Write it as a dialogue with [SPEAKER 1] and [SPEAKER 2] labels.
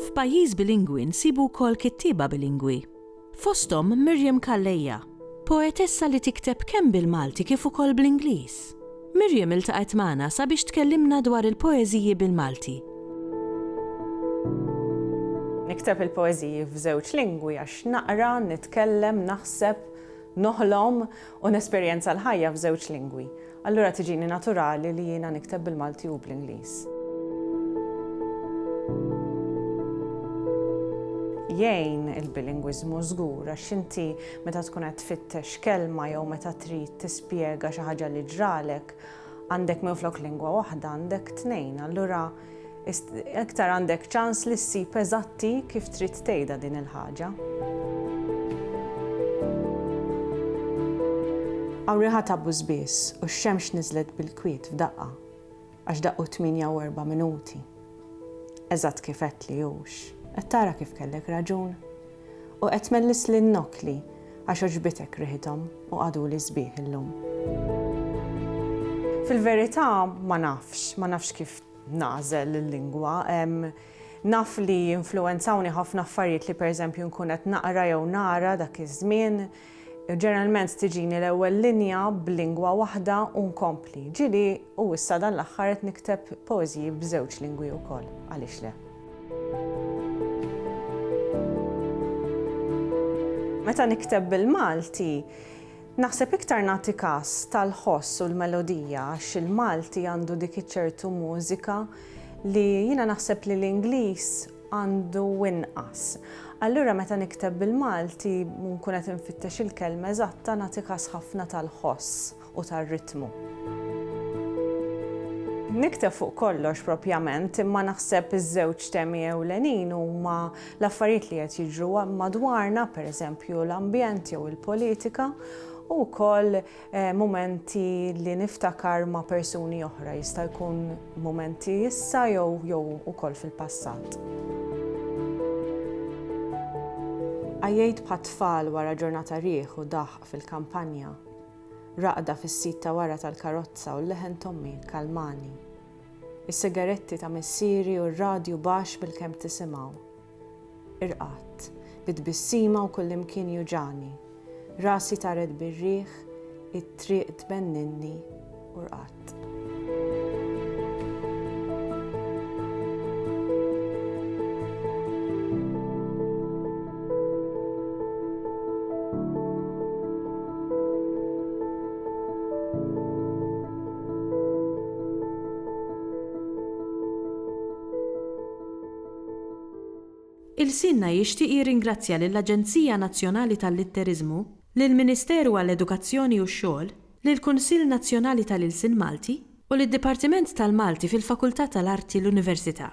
[SPEAKER 1] F'pajjiż bilingwi nsibu wkoll kittieba bilingwi. Fosthom Miriam Kalleja, poetessa li tikteb kemm bil-Malti kif ukoll bl-Ingliż. Miriam iltaqgħet magħna sabiex tkellimna dwar il-poeżiji bil-Malti.
[SPEAKER 2] Nikteb il-poeżiji f'żewġ lingwi għax naqra, nitkellem, naħseb, noħlom u nesperjenza l-ħajja f'żewġ lingwi. Allura tiġini naturali li jiena nikteb bil-Malti u bl-Ingliż. Jgħin il-bilingwiżmu żgur għax inti meta tkun qed tfittex kelma jew meta trid tispjega xi ħaġa li ġralek għandek minflok lingwa waħda għandek tnejn, allura iktar għandek ċans li ssib eżatti kif trid tgħidha din il-ħaġa. Awriħa tabbuż biss u x-xemx niżlet bil-kwiet f'daqqa għax daqqu 8 u 4 minuti. Eżatt kif qed li hux. Qed tara kif kellek raġun. U qed tmellis lin-nokli għax oġbitek riħithom u għaduli sbieħ illum. Fil-verità ma nafx kif nażel il-lingwa. Naf li influenzawni ħafna affarijiet li pereżempju nkun qed naqra jew nara dak iż-żmien. Ġeneralment tiġini l-ewwel linja b'lingwa waħda u nkompli. Ġieli u issa dan l-aħħar qed nikteb poeżiji b'żewġ lingwi wkoll. Għaliex le? Meta nikteb bil-Malti, naħseb iktar nagħti każ tal-ħoss u l-melodija għax il-Malti għandu dik iċ-ċertu mużika li jiena naħseb li l-Ingliż għandu inqas. Allura meta nikteb bil-Malti nkun qed infittex il-kelma eżatta nagħti każ ħafna tal-ħoss u tar-ritmu. Nikteb fuq kollox propjament, imma naħseb iż-żewġ temi ewlenin huma l-affarijiet li qed jiġru madwarna, pereżempju l-ambjent jew il-politika, u wkoll mumenti li niftakar ma' persuni oħra, jista' jkun mumenti issa jew ukoll fil-passat. Għajjejt bħat-tfal wara ġurnata rieħ u daħq fil-kampanja. Raqda fis-sit ta' wara tal-karozza u l-leħen Tommi kalmani. Is-sigaretti ta' missieri u r-radju baxx bil-kemm tisimgħu. Irqatt, bit-bissima u kullimkien juġani. Rasi tared bir-riħ, it-triq tbenninni u rqatt.
[SPEAKER 1] Il-Sinna jixtieq jirringrazzja lill-Aġenzija Nazzjonali tal-Litteriżmu, lill-Ministeru għall-Edukazzjoni u x-Xogħol, lill-Kunsill Nazzjonali tal-Ilsien Malti u lid-Dipartiment tal-Malti fil-Fakultà tal-Arti l-Università.